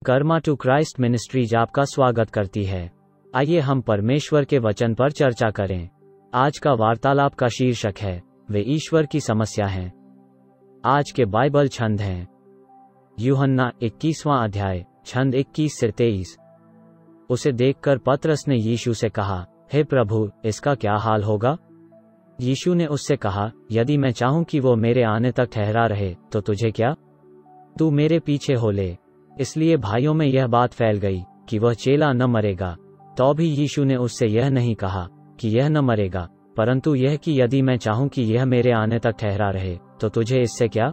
Karma to Christ ministries आपका स्वागत करती है। आइए हम परमेश्वर के वचन पर चर्चा करें। आज का वार्तालाप का शीर्षक है, वे ईश्वर की समस्या हैं। आज के बाइबल छंद हैं यूहन्ना 21वां अध्याय, छंद 21 से 23। उसे देखकर पतरस ने यीशु से कहा, हे प्रभु, इसका क्या हाल होगा? यीशु ने उससे कहा, यदि मैं चाहूं कि वो मेरे आने तक ठहरा रहे तो तुझे क्या? तू मेरे पीछे हो ले। इसलिए भाइयों में यह बात फैल गई कि वह चेला न मरेगा। तो भी यीशु ने उससे यह नहीं कहा कि यह न मरेगा, परंतु यह कि यदि मैं चाहूं कि यह मेरे आने तक ठहरा रहे तो तुझे इससे क्या?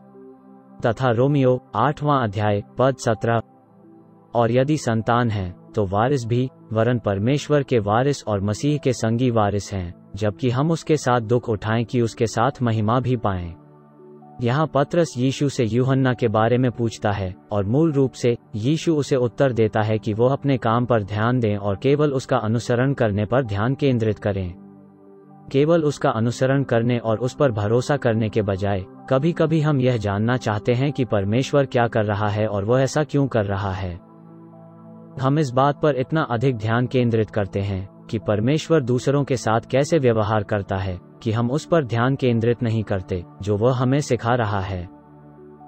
तथा रोमियो 8वां अध्याय पद 17। और यदि संतान है तो वारिस भी, वरन परमेश्वर के वारिस और मसीह के संगी वारिस हैं, जबकि हम उसके साथ दुख उठाएं कि उसके साथ महिमा भी पाएं। यहाँ पतरस यीशु से यूहन्ना के बारे में पूछता है और मूल रूप से यीशु उसे उत्तर देता है कि वो अपने काम पर ध्यान दें और केवल उसका अनुसरण करने पर ध्यान केंद्रित करें। केवल उसका अनुसरण करने और उस पर भरोसा करने के बजाय कभी कभी हम यह जानना चाहते हैं कि परमेश्वर क्या कर रहा है और वह ऐसा क्यों कर रहा है। हम इस बात पर इतना अधिक ध्यान केंद्रित करते हैं कि परमेश्वर दूसरों के साथ कैसे व्यवहार करता है कि हम उस पर ध्यान केंद्रित नहीं करते जो वह हमें सिखा रहा है।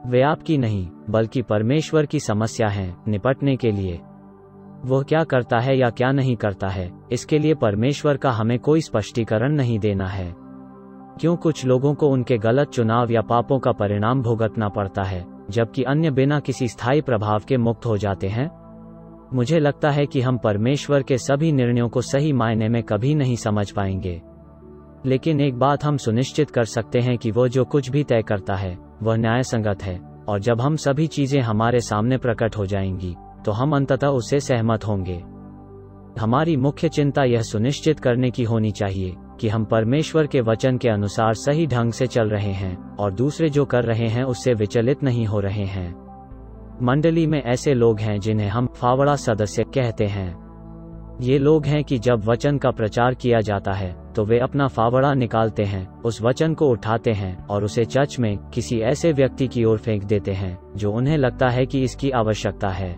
वे आपकी नहीं बल्कि परमेश्वर की समस्या है निपटने के लिए। वह क्या करता है या क्या नहीं करता है, इसके लिए परमेश्वर का हमें कोई स्पष्टीकरण नहीं देना है। क्यों कुछ लोगों को उनके गलत चुनाव या पापों का परिणाम भुगतना पड़ता है, जबकि अन्य बिना किसी स्थायी प्रभाव के मुक्त हो जाते हैं? मुझे लगता है कि हम परमेश्वर के सभी निर्णयों को सही मायने में कभी नहीं समझ पाएंगे। लेकिन एक बात हम सुनिश्चित कर सकते हैं कि वो जो कुछ भी तय करता है वह न्यायसंगत है, और जब हम सभी चीजें हमारे सामने प्रकट हो जाएंगी तो हम अंततः उससे सहमत होंगे। हमारी मुख्य चिंता यह सुनिश्चित करने की होनी चाहिए कि हम परमेश्वर के वचन के अनुसार सही ढंग से चल रहे हैं और दूसरे जो कर रहे हैं उससे विचलित नहीं हो रहे हैं। मंडली में ऐसे लोग हैं जिन्हें हम फावड़ा सदस्य कहते हैं। ये लोग हैं कि जब वचन का प्रचार किया जाता है तो वे अपना फावड़ा निकालते हैं, उस वचन को उठाते हैं और उसे चर्च में किसी ऐसे व्यक्ति की ओर फेंक देते हैं जो उन्हें लगता है कि इसकी आवश्यकता है।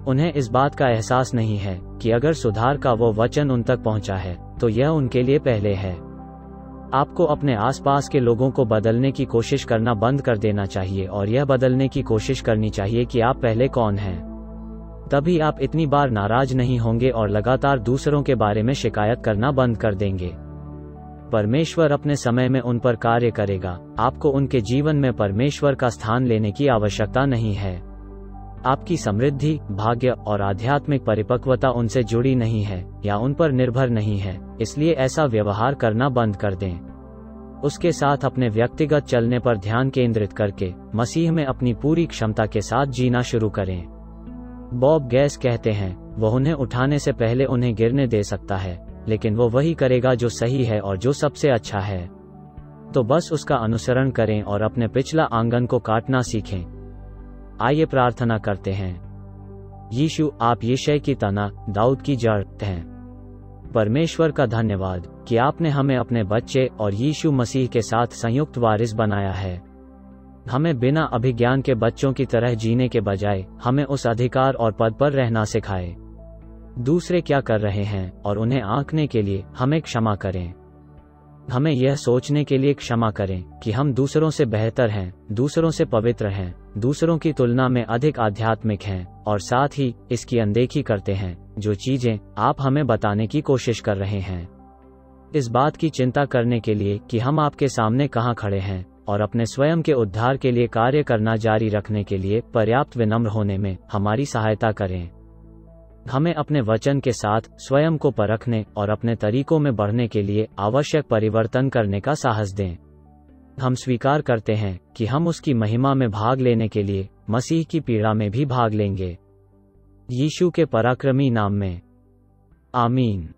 उन्हें इस बात का एहसास नहीं है कि अगर सुधार का वो वचन उन तक पहुंचा है तो यह उनके लिए पहले है। आपको अपने आसपास के लोगों को बदलने की कोशिश करना बंद कर देना चाहिए और यह बदलने की कोशिश करनी चाहिए कि आप पहले कौन हैं। तभी आप इतनी बार नाराज नहीं होंगे और लगातार दूसरों के बारे में शिकायत करना बंद कर देंगे। परमेश्वर अपने समय में उन पर कार्य करेगा। आपको उनके जीवन में परमेश्वर का स्थान लेने की आवश्यकता नहीं है। आपकी समृद्धि, भाग्य और आध्यात्मिक परिपक्वता उनसे जुड़ी नहीं है या उन पर निर्भर नहीं है, इसलिए ऐसा व्यवहार करना बंद कर दें। उसके साथ अपने व्यक्तिगत चलने पर ध्यान केंद्रित करके मसीह में अपनी पूरी क्षमता के साथ जीना शुरू करें। बॉब गैस कहते हैं, वह उन्हें उठाने से पहले उन्हें गिरने दे सकता है, लेकिन वो वही करेगा जो सही है और जो सबसे अच्छा है। तो बस उसका अनुसरण करें और अपने पिछला आंगन को काटना सीखें। आइए प्रार्थना करते हैं। यीशु, आप यिशै की तना, दाऊद की जड़ हैं। परमेश्वर का धन्यवाद कि आपने हमें अपने बच्चे और यीशु मसीह के साथ संयुक्त वारिस बनाया है। हमें बिना अभिज्ञान के बच्चों की तरह जीने के बजाय हमें उस अधिकार और पद पर रहना सिखाए। दूसरे क्या कर रहे हैं और उन्हें आंकने के लिए हमें क्षमा करें। हमें यह सोचने के लिए क्षमा करें कि हम दूसरों से बेहतर हैं, दूसरों से पवित्र हैं, दूसरों की तुलना में अधिक आध्यात्मिक हैं, और साथ ही इसकी अनदेखी करते हैं जो चीजें आप हमें बताने की कोशिश कर रहे हैं। इस बात की चिंता करने के लिए कि हम आपके सामने कहां खड़े हैं और अपने स्वयं के उद्धार के लिए कार्य करना जारी रखने के लिए पर्याप्त विनम्र होने में हमारी सहायता करें। हमें अपने वचन के साथ स्वयं को परखने और अपने तरीकों में बढ़ने के लिए आवश्यक परिवर्तन करने का साहस दें। हम स्वीकार करते हैं कि हम उसकी महिमा में भाग लेने के लिए मसीह की पीड़ा में भी भाग लेंगे। यीशु के पराक्रमी नाम में, आमीन।